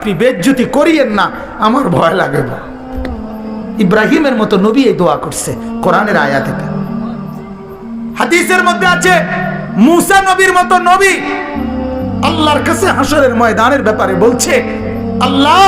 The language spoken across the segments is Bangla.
আপনি বেজ্জতি করিয়েন না, আমার ভয় লাগে। ইব্রাহিমের মতো নবী এই দোয়া করছে, কোরআনের আয়াত এটা। হাদিসের মধ্যে আছে মুসা নবীর মতো নবী আল্লাহর কাছে হাসরের ময়দানের ব্যাপারে বলছে, আল্লাহ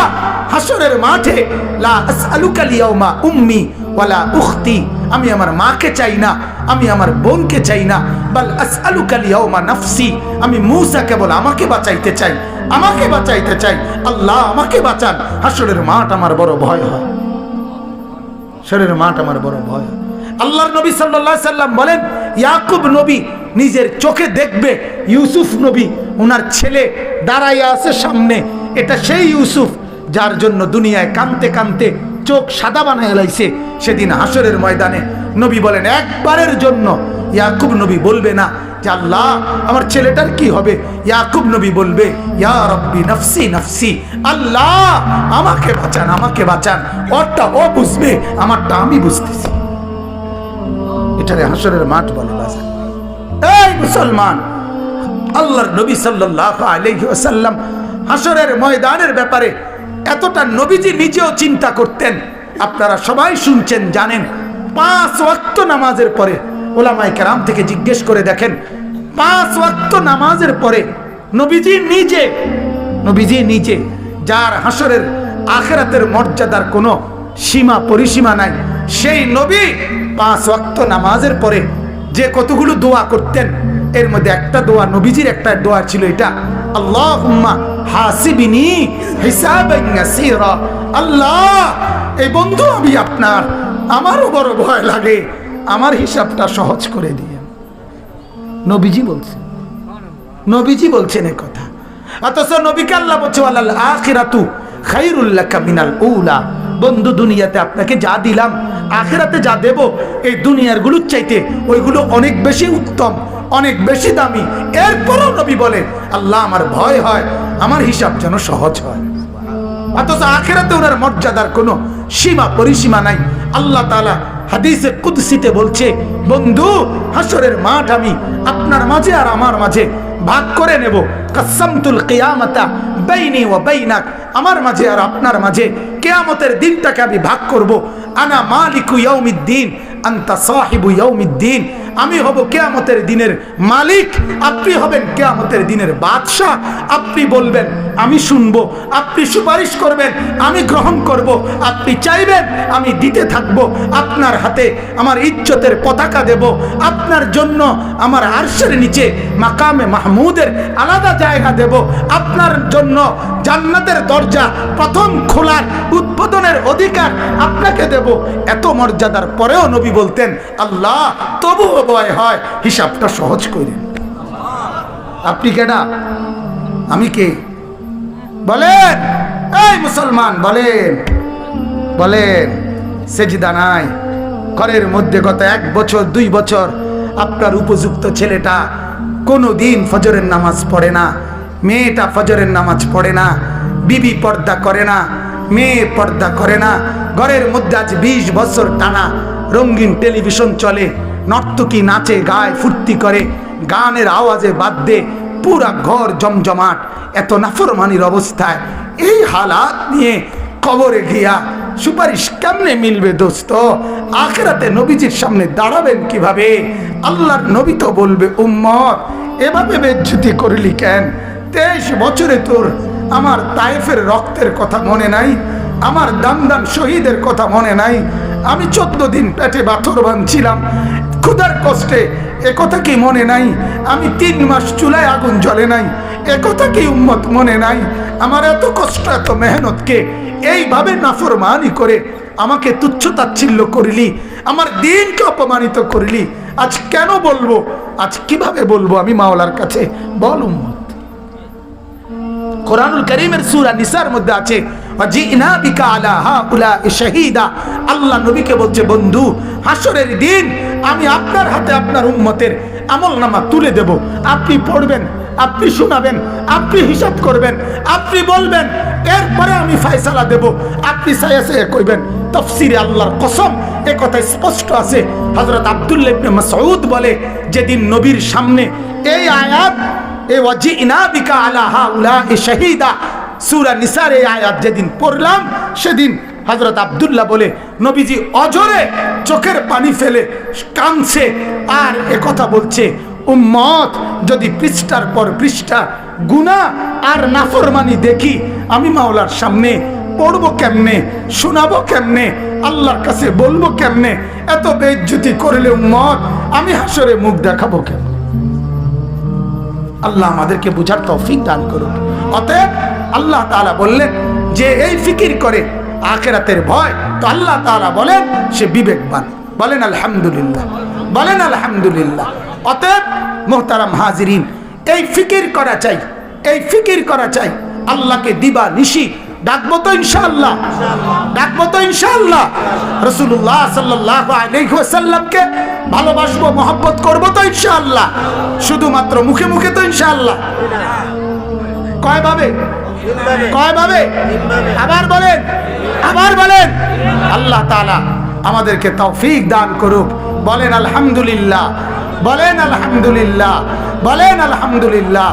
হাসরের মাঠে লা আসআলুকা লিয়াউমা উম্মি ওয়ালা উখতি, আমি আমার মাকে চাই না, আমি আমার বোনকে চাই না, বাল আসআলুকা লিয়াউমা নাফসি, আমি মুসা কেবল আমাকে বাঁচাইতে চাই, আমাকে বাঁচাইতে চাই। আল্লাহ আমাকে বাঁচান, হাসরের মাঠ আমার বড় ভয় হয়, হাসরের মাঠ আমার বড় ভয় হয়। আল্লাহর নবী সাল্লাল্লাহু আলাইহি সাল্লাম বলেন, ইয়াকুব নবী নিজের চোখে দেখবে ইউসুফ নবী ওনার ছেলে দাঁড়াইয়া আছে সামনে, এটা সেই ইউসুফ যার জন্য দুনিয়ায় কাঁদতে কাঁদতে চোখ সাদা বানায় লাইছে। সেদিন হাসরের ময়দানে নবী বলেন, একবারের জন্য ইয়াকুব নবী বলবে না যে আল্লাহ আমার ছেলেটার কি হবে, ইয়াকুব নবী বলবে, ইয়া রব্বি নফসি নফসি, আল্লাহ আমাকে বাঁচান, আমাকে বাঁচান। ওরটা ও বুঝবে, আমারটা আমি বুঝতেছি। এটারে হাসরের মাঠ বলে। বাজার এই মুসলমান, আল্লাহর নবী সাল্লাল্লাহু আলাইহি ওয়াসাল্লাম হাসরের ময়দানের ব্যাপারে এতটা নবীজি নিজেও চিন্তা করতেন। আপনারা সবাই শুনছেন, জানেন, 5 ওয়াক্ত নামাজের পরে ওলামায়ে কেরাম থেকে জিজ্ঞেস করে দেখেন, 5 ওয়াক্ত নামাজের পরে নবীজি নিজে যার হাসরের আখিরাতের মর্যাদার কোনো সীমা পরিসীমা নাই, সেই নবী 5 ওয়াক্ত নামাজের পরে যে কতগুলো দোয়া করতেন, এর মধ্যে একটা দোয়া, নবীজির একটা দোয়া ছিল এটা, আল্লাহুম্মা হাসিবিনি হিসাবান ইয়াসীরা, আল্লাহ এই বন্ধু আমি আপনার, আমারও বড় ভয় লাগে, আমার হিসাবটা সহজ করে দিয়েন। নবীজি বলছেন এই কথা। অথচ নবীকে আল্লাহ বলছে, ওয়ালাল আখিরাতু খায়রুল লাকা মিনাল উলা, বন্ধু দুনিয়াতে আপনাকে যা দিলাম, আখিরাতে যা দেব, এই দুনিয়ার গুলোর চাইতে ওইগুলো অনেক বেশি উত্তম, অনেক বেশি দামি। এরপরও নবী বলে, আল্লাহ আমার ভয় হয় আমার হিসাব যেন সহজ হয়। অথচ আখিরাতে ওনার মর্যাদার কোনো সীমা পরিসীমা নাই। আল্লাহ তাআলা হাদিসে কুদসিতে বলছে, বন্ধু হাসরের মাঠ আমি আপনার মাঝে আর আমার মাঝে ভাগ করে নেব, কাসামতুল কিয়ামাতা বাইনি ওয়া বাইনাক, আমার মাঝে আর আপনার মাঝে কিয়ামতের দিনটাকে আমি ভাগ করব। আনা মালিকু ইয়াউমিদ্দিন আনতা সাহিবু ইয়াউমিদ্দিন, আমি হব কিয়ামতের দিনের মালিক, আপনি হবেন কিয়ামতের দিনের বাদশা। আপনি বলবেন আমি শুনবো, আপনি সুপারিশ করবেন আমি গ্রহণ করব, আপনি চাইবেন আমি দিতে থাকব। আপনার হাতে আমার ইজ্জতের পতাকা দেব, আপনার জন্য আমার আরশের নিচে মাকামে মাহমুদের আলাদা জায়গা দেব, আপনার জন্য জান্নাতের দরজা প্রথম খোলার উদ্বোধনের অধিকার আপনাকে দেব। এত মর্যাদার পরেও নবী বলতেন, আল্লাহ তবুও ভয় হয়, হিসাবটা সহজ করেন। আপনি কেনা, আমি কে? বলেন এই মুসলমান, বলেন সেজদা নাই ঘরের মধ্যে গত 1 বছর 2 বছর আপনার উপযুক্ত ছেলেটা কোনো দিন ফজরের নামাজ পড়ে না, মেয়েটা ফজরের নামাজ পড়ে না, বিবি পর্দা করে না, মেয়ে পর্দা করে না, ঘরের মধ্যে আজ 20 বছর টানা রঙিন টেলিভিশন চলে, নর্তকী নাচে গায় ফুর্তি করে, গানের আওয়াজে বাদ্যে পুরা ঘর জমজমাট, এত নাফরমানির অবস্থায় এই হালাত নিয়ে কবরে গিয়া সুপারিশ কেমনে মিলবে দোস্ত? আখিরাতে নবীজির সামনে দাঁড়াবেন কিভাবে? আল্লাহর নবী তো বলবে, উম্মত এভাবে বেজ্জতি করলি কেন? 23 বছরে তোর আমার তায়েফের রক্তের কথা মনে নাই? আমার দান শহীদের কথা মনে নাই? আমি 14 দিন পেটে পাথর বাঁধছিলাম ক্ষুধার কষ্টে, একথা কি মনে নাই? আমি 3 মাস চুলায় আগুন জ্বলে নাই, একথা কি উম্মত মনে নাই? আমার এত কষ্ট এত মেহনতকে এইভাবে নাফরমানি করে আমাকে তুচ্ছ তাচ্ছিল্য করলি, আমার দিনকে অপমানিত করলি, আজ কেন বলবো? আজ কিভাবে বলবো আমি মাওলার কাছে? বল উম্মত। কোরআনুল কারীমের সূরা নিসার মধ্যে আছে, ওয়াজিনা বিকা আলা হাউলা'i শাহীদা, আল্লাহ নবীকে বলছে, বন্ধু হাসরের দিন আমি আপনার হাতে আপনার উম্মতের আমলনামা তুলে দেব, আপনি পড়বেন, আপনি শোনাবেন, আপনি হিসাব করবেন, আপনি বলবেন, এরপরে আমি ফয়সালা দেব। আপনি সায়া কইবেন। তাফসীরে আল্লাহর কসম এ কথা স্পষ্ট আছে। হযরত আব্দুল্লাহ ইবনে মাসউদ বলে, যেদিন নবীর সামনে এই আয়াত, এ ওয়াজিনা বিকা আলা হাউলা'i শাহীদা সূরা নিসার এই আয়াত যেদিন পড়লাম সেদিন হযরত আব্দুল্লাহ বলে নবীজি অজরে চোখের পানি ফেলে কাঁদছে আর একথা বলছে, উম্মত যদি পৃষ্ঠার পর পৃষ্ঠা গুনাহ আর নাফরমানি দেখি আমি মাওলার সামনে পড়বো কেমনে, শোনাবো কেমনে, আল্লাহর কাছে বলবো কেমনে? এত বেইজ্জতি করলে উম্মত আমি হাসরে মুখ দেখাবো কেমনে? আল্লাহ আমাদেরকে বুঝার তৌফিক দান করুন। অতএব আল্লাহ তাআলা বললেন যে এই ফিকির করে আখিরাতের ভয়, তো আল্লাহ তাআলা বলেন সে বিবেকবান। বলেন আলহামদুলিল্লাহ, বলেন আলহামদুলিল্লাহ। অতএব মুহতারাম হাজিরিন, এই ফিকির করা চাই, এই ফিকির করা চাই। আল্লাহকে দিবা নিশি ডাকবো তো ইনশাআল্লাহ, ডাকবো তো ইনশাআল্লাহ। রাসূলুল্লাহ সাল্লাল্লাহু আলাইহি ওয়াসাল্লামকে ভালোবাসবো, মহব্বত করবো তো ইনশাআল্লাহ। শুধুমাত্র মুখে মুখে তো ইনশাআল্লাহ। কয়ভাবে? কয়ভাবে? আবার বলেন, আবার বলেন। আল্লাহ তাআলা আমাদেরকে তৌফিক দান করুক। বলেন আলহামদুলিল্লাহ, বলেন আলহামদুলিল্লাহ, বলেন আলহামদুলিল্লাহ।